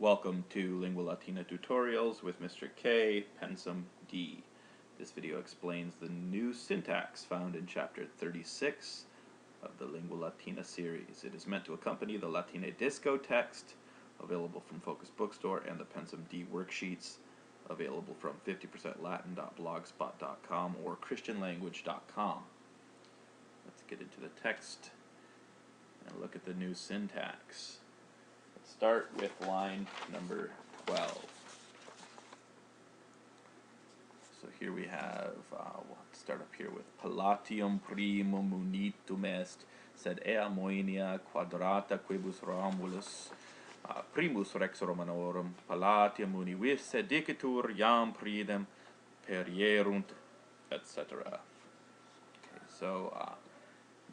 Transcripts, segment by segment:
Welcome to Lingua Latīna tutorials with Mr. K, Pensum D. This video explains the new syntax found in chapter 36 of the Lingua Latīna series. It is meant to accompany the Latine Disco text, available from Focus Bookstore, and the Pensum D worksheets, available from 50%latin.blogspot.com or christianlanguage.com. Let's get into the text and look at the new syntax. Let's start with line number 12. So here we have, we'll start up here with Palatium primum unitum est, sed ea moenia quadrata quibus Romulus, primus rex Romanorum, Palatium univis sedicetur iam pridem perierunt, etc. Okay, so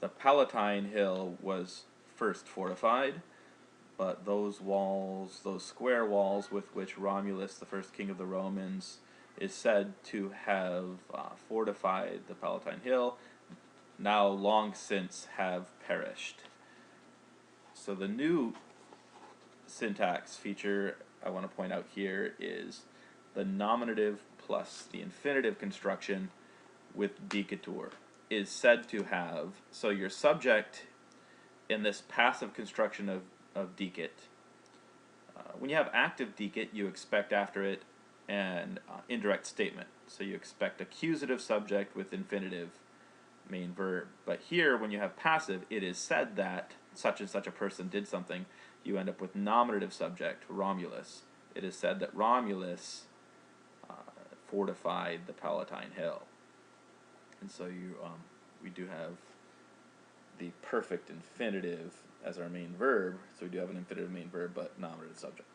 the Palatine Hill was first fortified, but those walls, those square walls with which Romulus, the first king of the Romans, is said to have fortified the Palatine Hill, now long since have perished. So the new syntax feature I want to point out here is the nominative plus the infinitive construction with dicitur is said to have, so your subject in this passive construction of dicit, when you have active dicit, you expect after it an indirect statement. So you expect accusative subject with infinitive main verb. But here, when you have passive, it is said that such and such a person did something. You end up with nominative subject, Romulus. It is said that Romulus fortified the Palatine Hill. And so we do have the perfect infinitive as our main verb. So we do have an infinitive main verb, but nominative subject.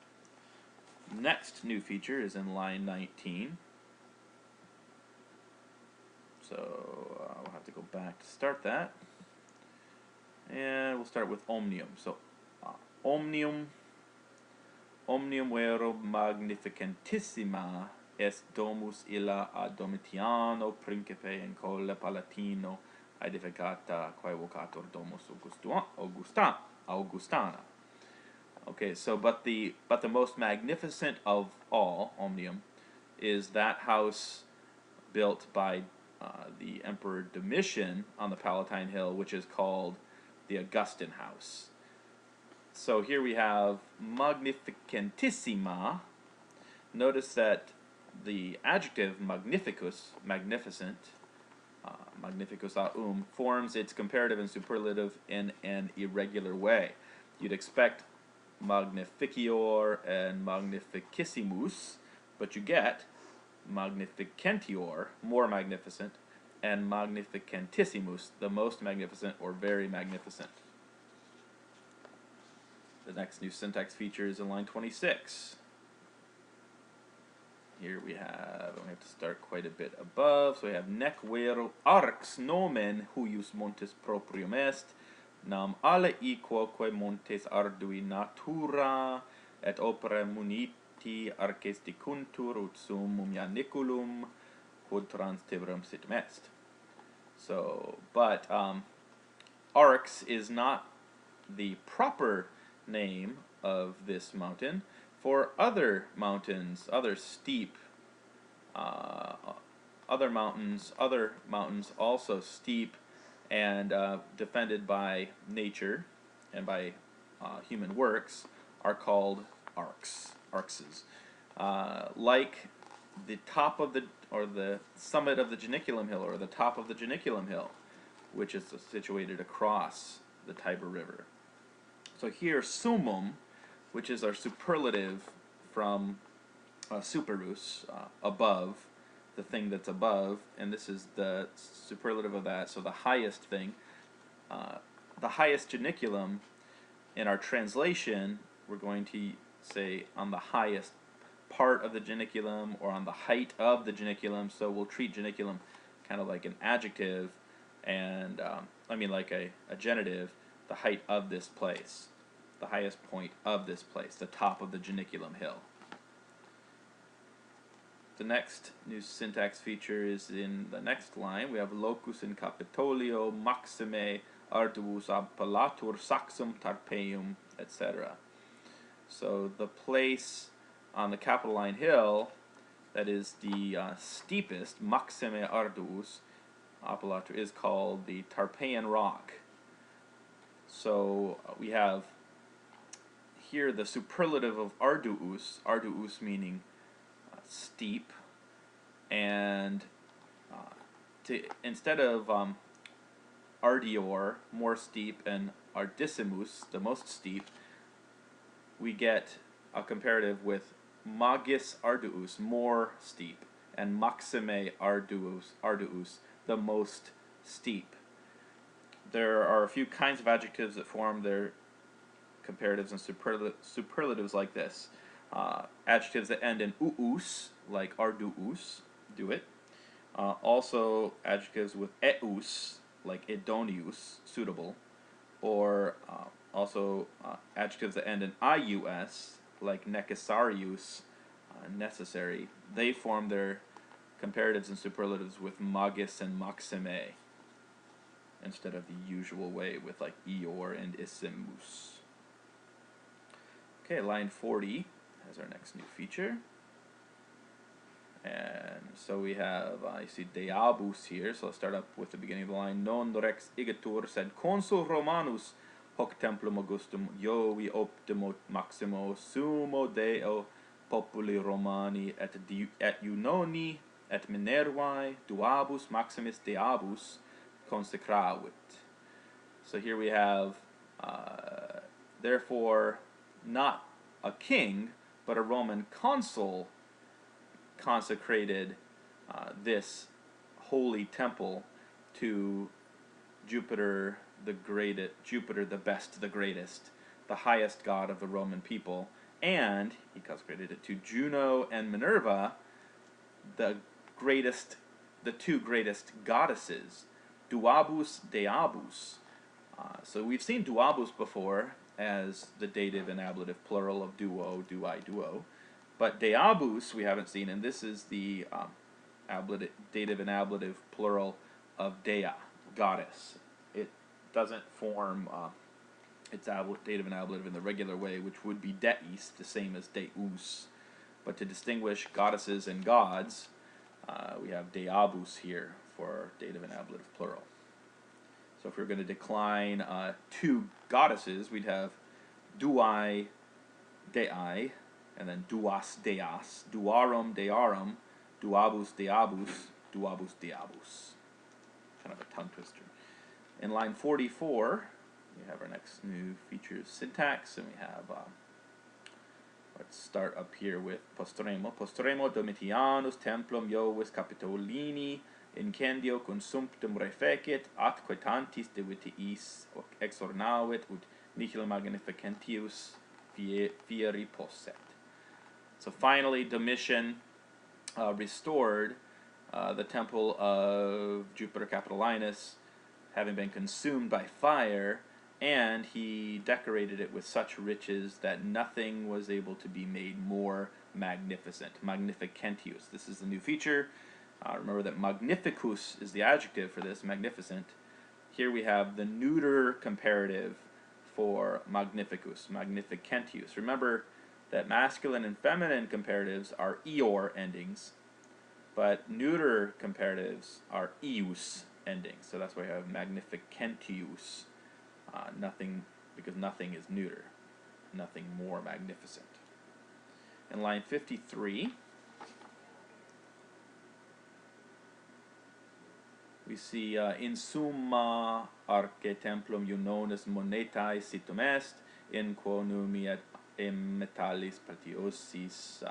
Next new feature is in line 19. So we'll have to go back to start that. And we'll start with omnium. So omnium vero magnificentissima est domus illa a Domitiano principe in colle Palatino edificata quae vocator domus Augustana. Okay, so but the most magnificent of all, omnium, is that house built by the Emperor Domitian on the Palatine Hill, which is called the Augustan House. So here we have magnificentissima. Notice that the adjective magnificus, magnificent, magnificus aum, forms its comparative and superlative in an irregular way. You'd expect magnificior and magnificissimus, but you get magnificentior, more magnificent, and magnificentissimus, the most magnificent or very magnificent. The next new syntax feature is in line 26. Here we have to start quite a bit above, so we have nec vero arx nomen huius montes proprium est, nam alle equoque montes ardui natura et opera muniti arces dicuntur ut sumum ianiculum quod trans Tiberum situm est. So, but Arx is not the proper name of this mountain. For other mountains, other steep, other mountains also steep and defended by nature and by human works, are called arxes. Like the top of the summit of the Janiculum Hill, or the top of the Janiculum Hill, which is situated across the Tiber River. So here, summum, which is our superlative from superus, above, the thing that's above, and this is the superlative of that, so the highest thing. The highest Janiculum, in our translation, we're going to say on the highest part of the Janiculum, or on the height of the Janiculum, so we'll treat Janiculum kind of like an adjective, and like a genitive, the height of this place. The highest point of this place, the top of the Janiculum Hill. The next new syntax feature is in the next line. We have locus in Capitolio maxime arduus appellatur saxum tarpeum, etc. So the place on the Capitoline Hill that is the steepest, Maxime Arduus, Apollatru, is called the Tarpeian Rock. So we have here the superlative of Arduus, Arduus meaning steep, and instead of Ardior, more steep, and Ardissimus, the most steep, we get a comparative with Magis Arduus, more steep, and Maxime Arduus, the most steep. There are a few kinds of adjectives that form their comparatives and superlatives like this. Adjectives that end in uus, like arduus, do it. Also adjectives with eus, like idonius, suitable. Or also adjectives that end in ius, like necessarius, necessary. They form their comparatives and superlatives with magis and maxime, instead of the usual way with like ior and issimus. Okay, line 40 has our next new feature. And so we have, you see deabus here, so let's start up with the beginning of the line. Non rex igitur sed consul Romanus hoc templum Augustum Jovi optimo maximo sumo Deo populi Romani et Iunoni et Minervae duabus maximis deabus consecravit. So here we have, therefore, not a king, but a Roman consul consecrated this holy temple to Jupiter the greatest, Jupiter the best, the greatest, the highest god of the Roman people, and he consecrated it to Juno and Minerva, the greatest, the two greatest goddesses, duabus deabus. So we've seen duabus before as the dative and ablative plural of duo, duai, duo. But deabus we haven't seen, and this is the dative and ablative plural of dea, goddess. It doesn't form its dative and ablative in the regular way, which would be deis, the same as deus. But to distinguish goddesses and gods, we have deabus here for dative and ablative plural. So if we're going to decline two goddesses, we'd have duai, dei, and then duas deas, duarum dearum, duabus deabus, duabus deabus. Kind of a tongue twister. In line 44, we have our next new feature of syntax, and we have, let's start up here with postremo. Postremo Domitianus templum Jovis Capitolini incendio consumptum refecit, atque tantis divitiis exornavit, ut nihil magnificentius fieri posset. So finally, Domitian restored the temple of Jupiter Capitolinus, having been consumed by fire, and he decorated it with such riches that nothing was able to be made more magnificent. Magnificentius. This is the new feature. Remember that magnificus is the adjective for this, magnificent. Here we have the neuter comparative for magnificus, magnificentius. Remember that masculine and feminine comparatives are eor endings, but neuter comparatives are ius endings. So that's why we have magnificentius. Nothing, because nothing is neuter, nothing more magnificent. In line 53, we see in summa arche templum Iunonis monetae situm est, in quo numi et metallis preciosis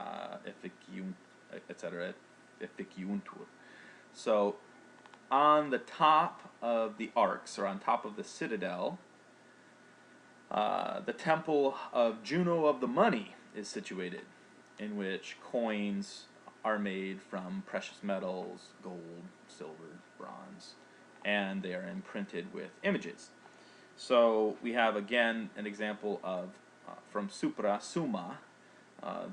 etc. efficiuntur. So on the top of the arcs, or on top of the citadel, the temple of Juno of the money is situated, in which coins are made from precious metals, gold, silver, bronze, and they are imprinted with images. So we have again an example of from supra, summa,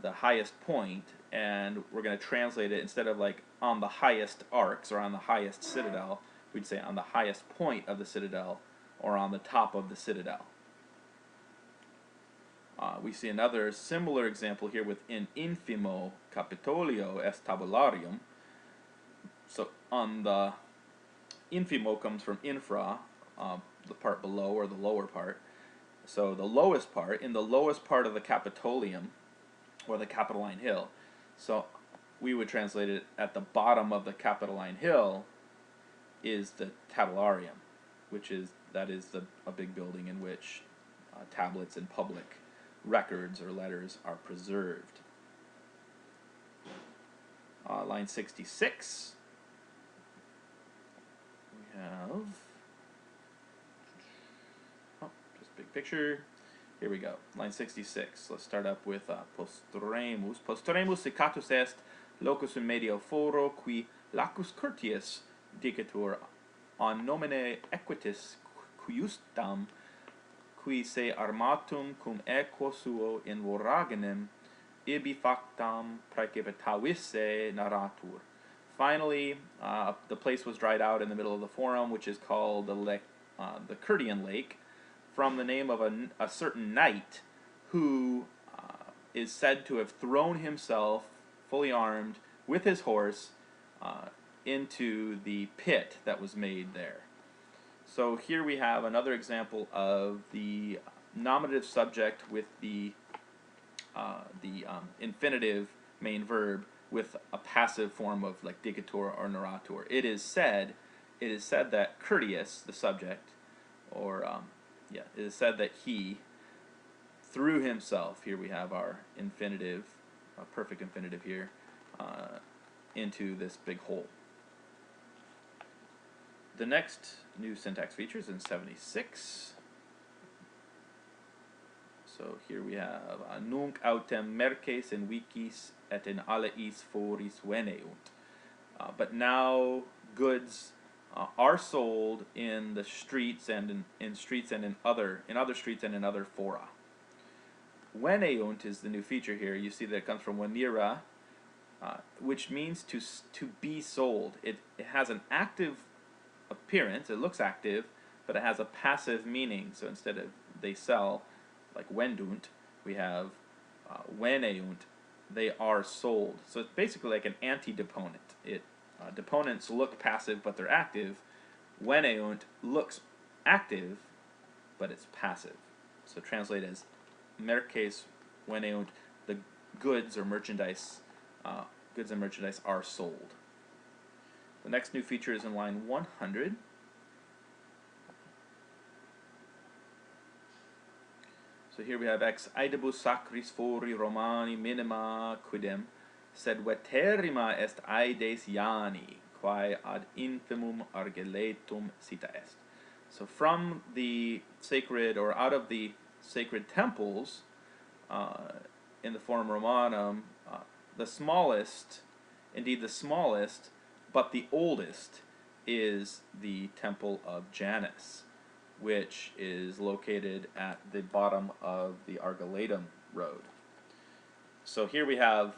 the highest point, and we're going to translate it, instead of like on the highest arcs or on the highest citadel, we'd say on the highest point of the citadel or on the top of the citadel. We see another similar example here with in infimo Capitolio est tabularium. So on the infimo comes from infra, the part below or the lower part. So the lowest part, in the lowest part of the Capitolium, or the Capitoline Hill. So we would translate it at the bottom of the Capitoline Hill is the tabularium, which is a big building in which tablets and public records or letters are preserved. Line 66. We have just big picture. Here we go. Line 66. Let's start up with postremus. Postremus sicatus est locus in medio foro qui lacus curtius dicatur on nomine equitis cuiustam qui se armatum cum equo suo in voragenem ibi factam praecipitavisse narratur. Finally, the place was dried out in the middle of the forum, which is called the Curtian Lake, from the name of a certain knight who is said to have thrown himself, fully armed, with his horse, into the pit that was made there. So here we have another example of the nominative subject with the infinitive main verb with a passive form of like dicatur or narrator. It is said that Curtius, the subject, or it is said that he threw himself. Here we have our infinitive, perfect infinitive here, into this big hole. The next new syntax feature is in 76. So here we have nunc autem merces in vicis et in alleis foris veneunt. But now goods are sold in the streets and in streets and in other streets and in other fora. Veneunt is the new feature here. You see that it comes from venire, which means to be sold. It has an active appearance. It looks active, but it has a passive meaning. So instead of they sell, like vendunt, we have veneunt, they are sold. So it's basically like an anti-deponent. Deponents look passive, but they're active. Veneunt looks active, but it's passive. So translate as merces veneunt, the goods or merchandise, goods and merchandise are sold. The next new feature is in line 100. So here we have ex aedibus sacris fori Romani minima quidem, sed veterrima est aedes Iani, quae ad infimum argeletum cita est. So from the sacred, or out of the sacred temples in the Forum Romanum, the smallest, but the oldest, is the Temple of Janus, which is located at the bottom of the Argeletum road. So here we have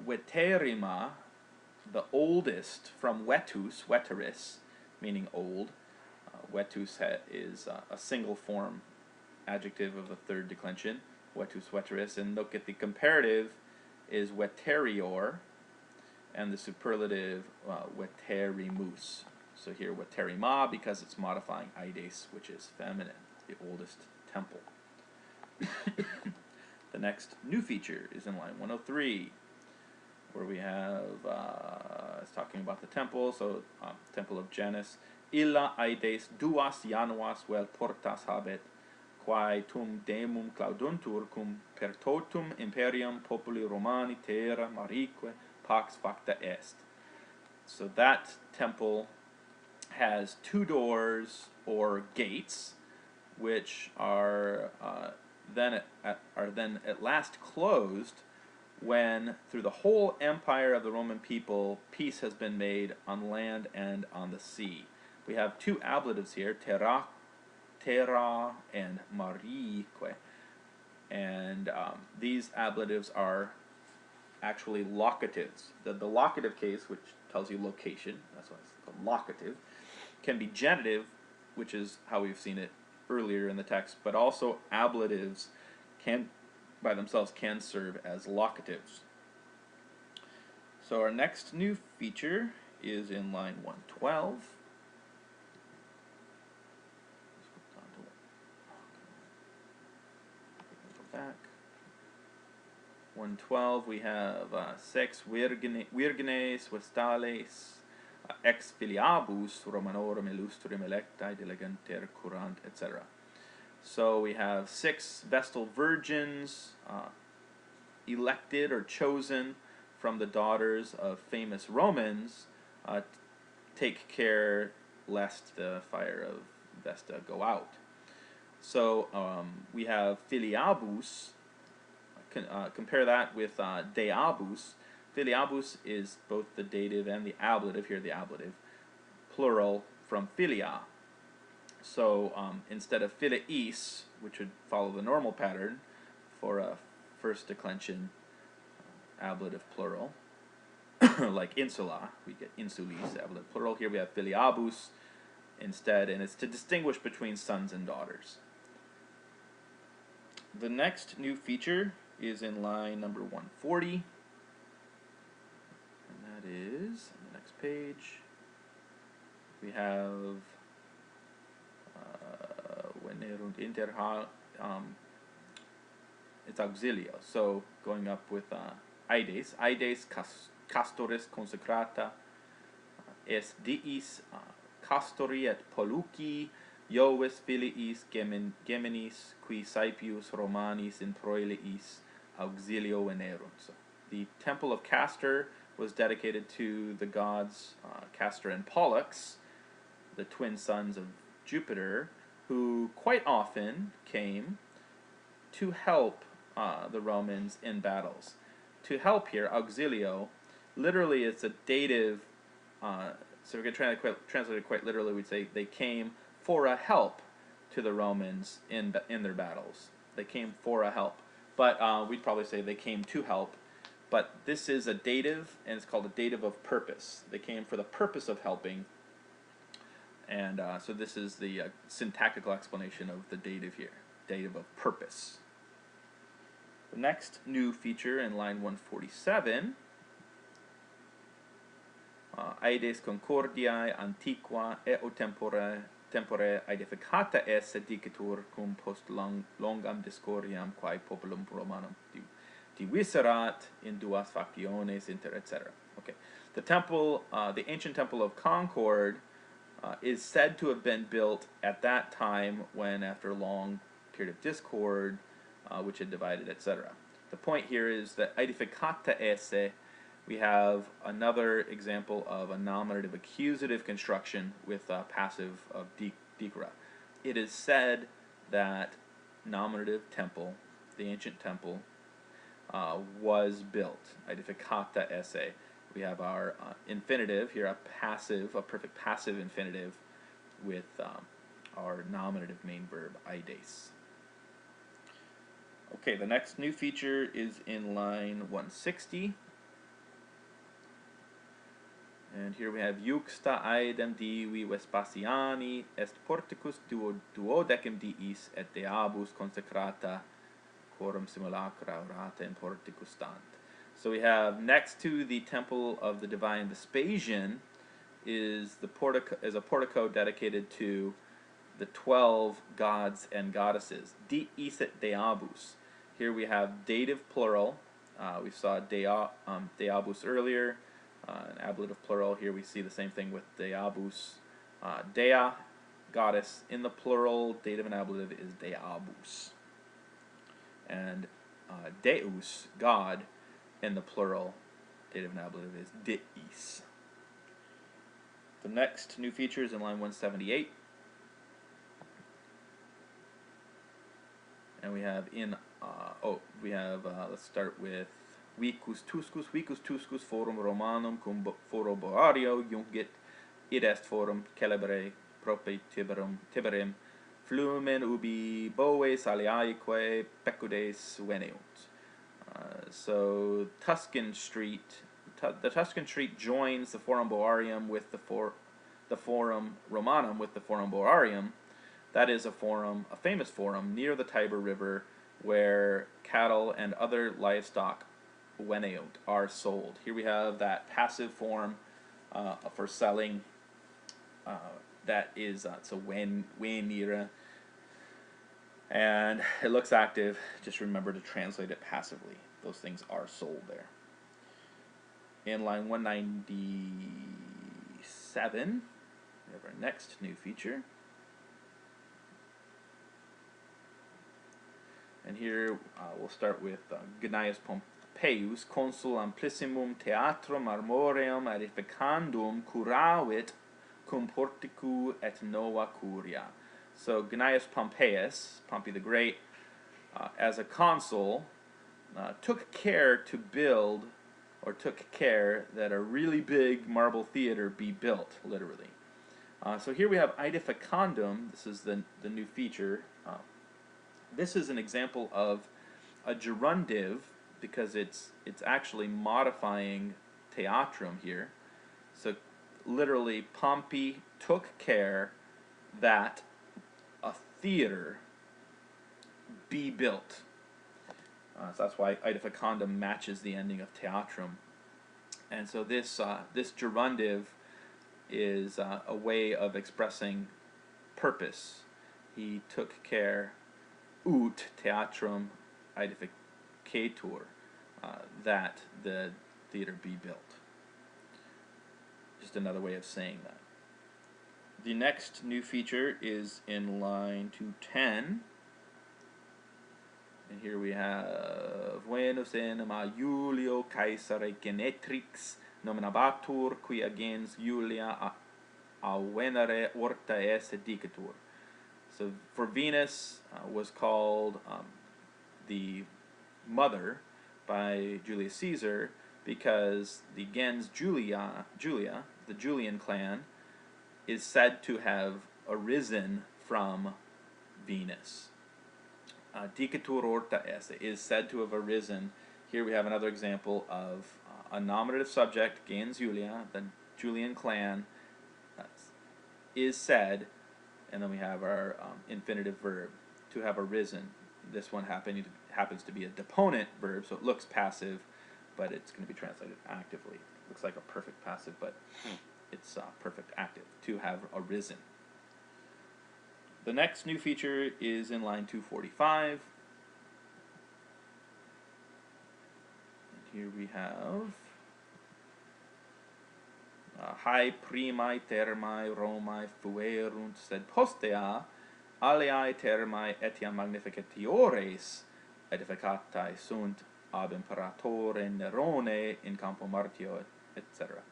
veterrima, the oldest, from vetus, veteris, meaning old. Vetus is a single form adjective of the third declension, vetus, veteris, and look at the comparative is veterior, and the superlative veterimus. So here veterrima, because it's modifying aedes, which is feminine, the oldest temple. The next new feature is in line 103, where we have, it's talking about the temple, so Temple of Janus. Illa aedes duas januas vel portas habet, quae tum demum clauduntur cum per totum imperium populi Romani terra marique pax facta est. So that temple has two doors or gates, which are then at last closed when, through the whole empire of the Roman people, peace has been made on land and on the sea. We have two ablatives here, terra and marique, and these ablatives are actually locatives. The locative case, which tells you location, that's why it's called locative, can be genitive, which is how we've seen it earlier in the text, but also ablatives can, by themselves, can serve as locatives. So our next new feature is in line 112. Go back. 112, we have sex virgines vestales ex filiabus Romanorum illustrum electae diligenter curant, etc. So we have 6 vestal virgins elected or chosen from the daughters of famous Romans. Take care lest the fire of Vesta go out. So we have filiabus. Compare that with deabus. Filiabus is both the dative and the ablative, here the ablative, plural from filia. So instead of filiis, which would follow the normal pattern for a first declension ablative plural, like insula, we get insulis, ablative plural. Here we have filiabus instead, and it's to distinguish between sons and daughters. The next new feature is in line number 140, and that is on the next page. We have it's auxilio, so going up with aides castoris consecrata es diis castori et poluci Iovis filiis Geminis qui saepius Romanis in proeliis auxilio venerunt. So the temple of Castor was dedicated to the gods Castor and Pollux, the twin sons of Jupiter, who quite often came to help the Romans in battles. To help here, auxilio, literally it's a dative, so we could translate it quite literally, we'd say they came for a help to the Romans in their battles. They came for a help. But we'd probably say they came to help. But this is a dative, and it's called a dative of purpose. They came for the purpose of helping. And so this is the syntactical explanation of the dative here. Dative of purpose. The next new feature in line 147, Aides concordiae antiqua eo tempore aedificata esse dicitur cum post longam discordiam quae populum Romanum diviserat in duas factiones inter, etc. Okay, the temple, the ancient temple of Concord, is said to have been built at that time when, after a long period of discord, which had divided, etc. The point here is that aedificata esse, we have another example of a nominative accusative construction with passive of dicera. It is said that nominative temple, the ancient temple, was built. Aedificata esse. We have our infinitive here, a perfect passive infinitive with our nominative main verb, aides. Okay, the next new feature is in line 160. And here we have Juxta aedem divi Vespasiani est porticus duodecim diis et deabus consecrata quorum simulacra orata in porticus stant. So we have next to the temple of the divine Vespasian is a portico dedicated to the 12 gods and goddesses. Diis et deabus. Here we have dative plural. We saw deabus earlier. An ablative plural. Here we see the same thing with deabus. Dea, goddess, in the plural, dative and ablative is deabus. And deus, God, in the plural, dative and ablative is deis. The next new feature is in line 178. And we have let's start with Vicus tuscus forum Romanum cum foro boario jungit id est forum celebre prope Tiberim flumen ubi boves aliaeque pecudes veneunt. So Tuscan Street, the Tuscan Street joins the Forum Boarium with the Forum Romanum with the Forum Boarium, that is a forum, a famous forum near the Tiber River, where cattle and other livestock, when out, are sold. Here we have that passive form for selling. That is so when nira, and it looks active. Just remember to translate it passively. Those things are sold there. In line 197, we have our next new feature. And here we'll start with Gnaeus Pompeius, consul amplissimum theatrum armoreum edificandum curavit cum porticu et nova curia. So Gnaeus Pompeius, Pompey the Great, as a consul, took care to build, or took care that a really big marble theater be built, literally. So here we have edificandum. This is the new feature. This is an example of a gerundive, because it's actually modifying theatrum here. So literally, Pompey took care that a theater be built. So that's why edificandum matches the ending of theatrum. And so this gerundive is a way of expressing purpose. He took care, ut theatrum edificatur, that the theater be built. Just another way of saying that. The next new feature is in line 210. And here we have Venus enema Julio Caesare Genetrix nominabatur qui agens Julia a venere orta esse dicatur. So for Venus was called the mother by Julius Caesar, because the gens Julia, the Julian clan, is said to have arisen from Venus. Dicatur orta esse is said to have arisen. Here we have another example of a nominative subject, gens Julia, the Julian clan, is said, and then we have our infinitive verb, to have arisen. This one happens to be a deponent verb, so it looks passive, but it's going to be translated actively. Looks like a perfect passive, but it's perfect active, to have arisen. The next new feature is in line 245. And here we have Hae primae termae Romae fuerunt, sed postea aliae termae etiam magnificatiores edificatae sunt ab imperatore Nerone in campo Martio, etc.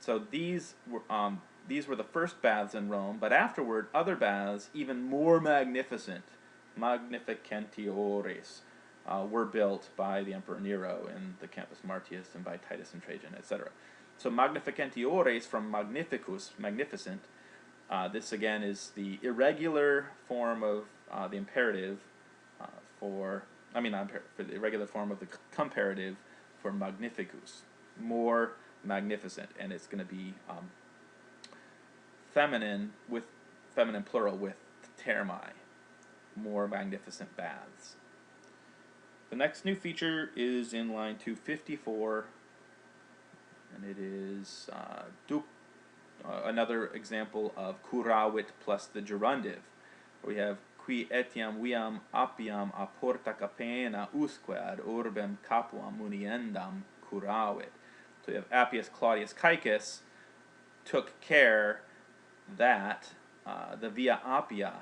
So these were the first baths in Rome, but afterward other baths, even more magnificent, magnificentiores, were built by the Emperor Nero in the Campus Martius and by Titus and Trajan, etc. So magnificentiores from magnificus, magnificent. This again is the irregular form of the imperative for the irregular form of the comparative for magnificus, more magnificent, and it's going to be feminine plural with termae, more magnificent baths. The next new feature is in line 254, and it is another example of curavit plus the gerundive. We have qui etiam viam apiam a porta capena usque ad urbem capuam muniendam curavit. So we have Appius Claudius Caecus took care that the Via Appia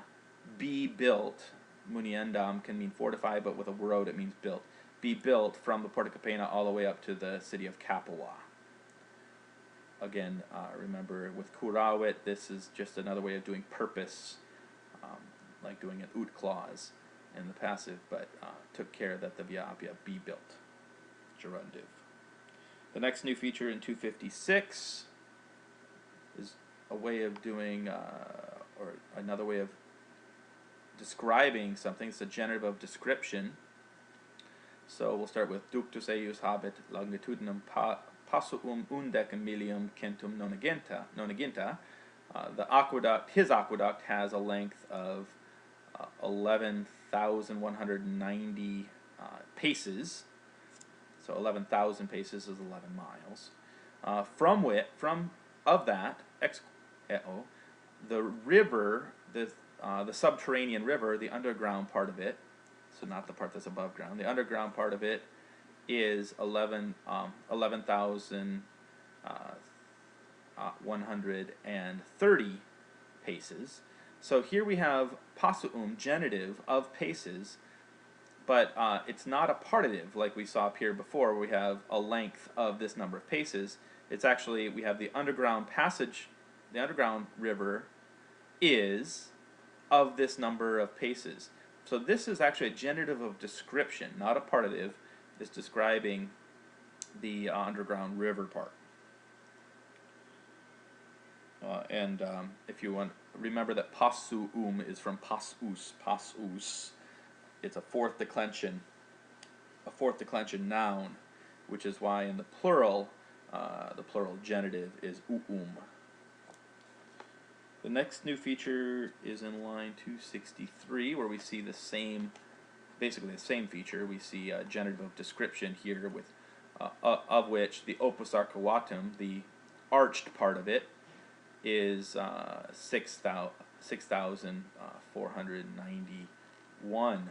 be built. Muniendam can mean fortified, but with a road it means built. Be built from the Porta Capena all the way up to the city of Capua. Again, remember with curavit, this is just another way of doing purpose, like doing an ut clause in the passive, but took care that the Via Appia be built. Gerundive. The next new feature in 256 is a way of doing, or another way of describing something. It's a genitive of description. So we'll start with ductus eius habet longitudinem passuum undecim millium centum nonaginta. The aqueduct, his aqueduct, has a length of 11,190 paces. So 11,000 paces is 11 miles. Of that, the river, the subterranean river, the underground part of it, so not the part that's above ground, the underground part of it is 11,130 paces. So here we have pasum, genitive of paces, but it's not a partitive like we saw up here before, where we have a length of this number of paces. It's actually, we have the underground passage, the underground river is of this number of paces. So this is actually a genitive of description, not a partitive. It's describing the underground river part. If you want, remember that pasum is from pasus, pasus. It's a fourth declension noun, which is why in the plural genitive is uum. The next new feature is in line 263, where we see the same, basically the same feature. We see a genitive of description here, with of which the opus arcuatum, the arched part of it, is 6,491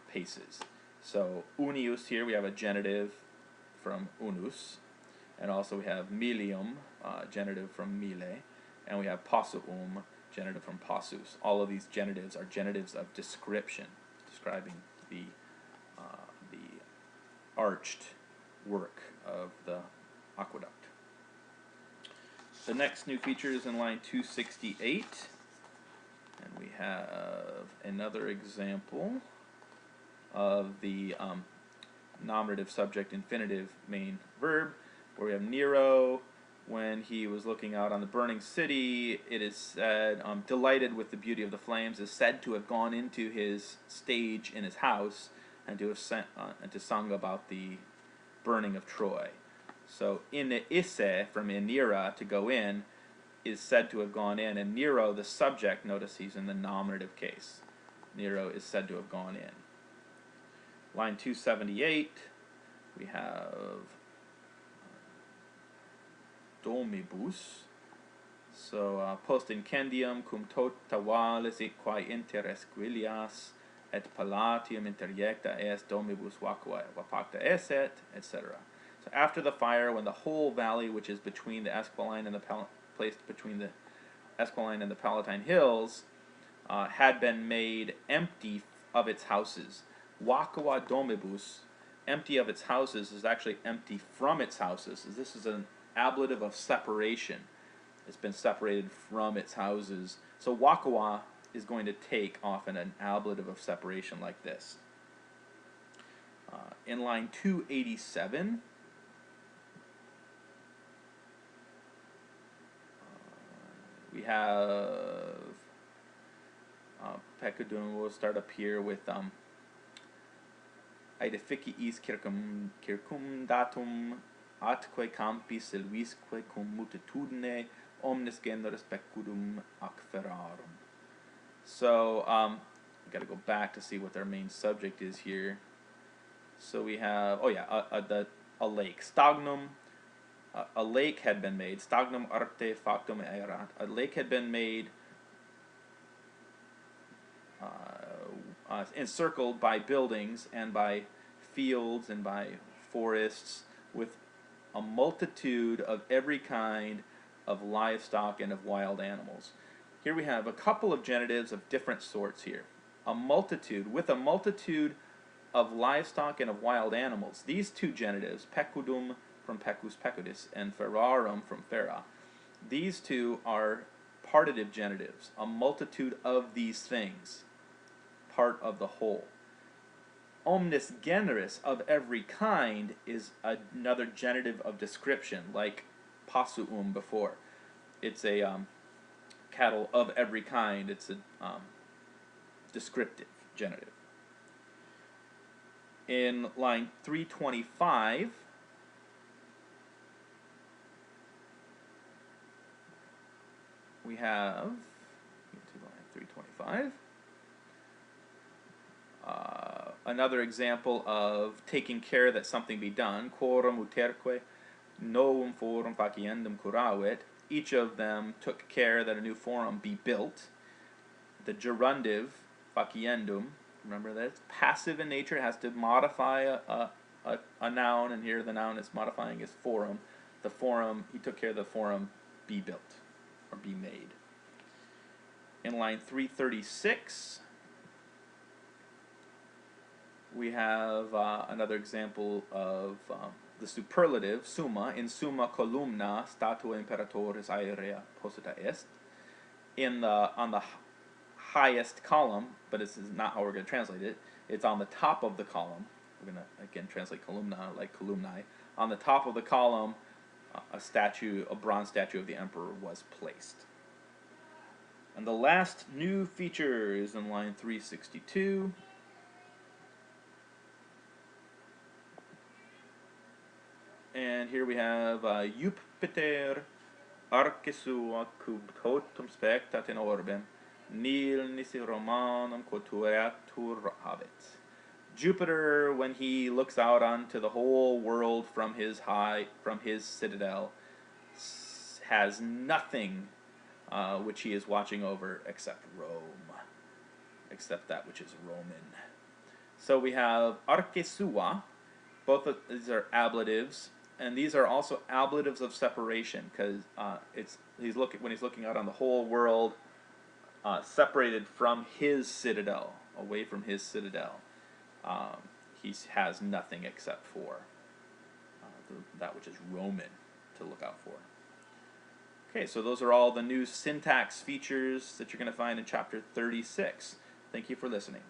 paces. So unius here, we have a genitive from unus, and also we have milium, genitive from mile, and we have pasum, genitive from passus. All of these genitives are genitives of description, describing the arched work of the aqueduct. The next new feature is in line 268, and we have another example of the nominative, subject, infinitive, main verb, where we have Nero, when he was looking out on the burning city, it is said, delighted with the beauty of the flames, is said to have gone into his stage in his house and to have sung about the burning of Troy. So in isse, from inira, to go in, is said to have gone in, and Nero, the subject, notice he's in the nominative case. Nero is said to have gone in. Line 278, we have domibus. So post incendium cum tota vales quae interes quilias et palatium interjecta est domibus vacua vapacta esset, etc. So after the fire, when the whole valley, which is between the Esquiline and the placed between the Esquiline and the Palatine hills, had been made empty of its houses. Vacua domibus, empty of its houses, is actually empty from its houses. This is an ablative of separation. It's been separated from its houses. So vacua is going to take often an ablative of separation like this. In line 287, we have Pecudum. We'll start up here with Aedificiis circumdatum atque campi silvisque cum multitudine omnis generis pecudum acferarum. So we got to go back to see what their main subject is here. So we have a lake, stagnum. A lake had been made. Stagnum artefactum erat. A lake had been made, encircled by buildings and by fields and by forests, with a multitude of every kind of livestock and of wild animals. Here we have a couple of genitives of different sorts here. A multitude, with a multitude of livestock and of wild animals. These two genitives, pecudum from pecus pecudis and ferarum from fera, these two are partitive genitives. A multitude of these things, part of the whole. Omnis generis, of every kind, is another genitive of description, like pasum before. It's a cattle of every kind. It's a descriptive genitive. In line 325, we have, into line 325, Another example of taking care that something be done, quorum uterque, novum forum faciendum curavit. Each of them took care that a new forum be built. The gerundive, faciendum, remember that it's passive in nature, it has to modify a noun, and here the noun is modifying is forum. The forum, he took care of the forum be built, or be made. In line 336, we have another example of the superlative, summa, in summa columna statua imperatoris aerea posita est. On the highest column, but this is not how we're going to translate it. It's on the top of the column. We're going to again translate columna like columnae. On the top of the column, a bronze statue of the emperor was placed. And the last new feature is in line 362. And here we have Jupiter arce sua cub totum spectat in orbem, nil nisi romanum quotuatur habet. Jupiter, when he looks out onto the whole world from his citadel, has nothing which he is watching over except Rome, except that which is Roman. So we have arce sua. Both of these are ablatives, and these are also ablatives of separation, because when he's looking out on the whole world, separated from his citadel, away from his citadel. He has nothing except for that which is Roman to look out for. Okay, so those are all the new syntax features that you're going to find in chapter 36. Thank you for listening.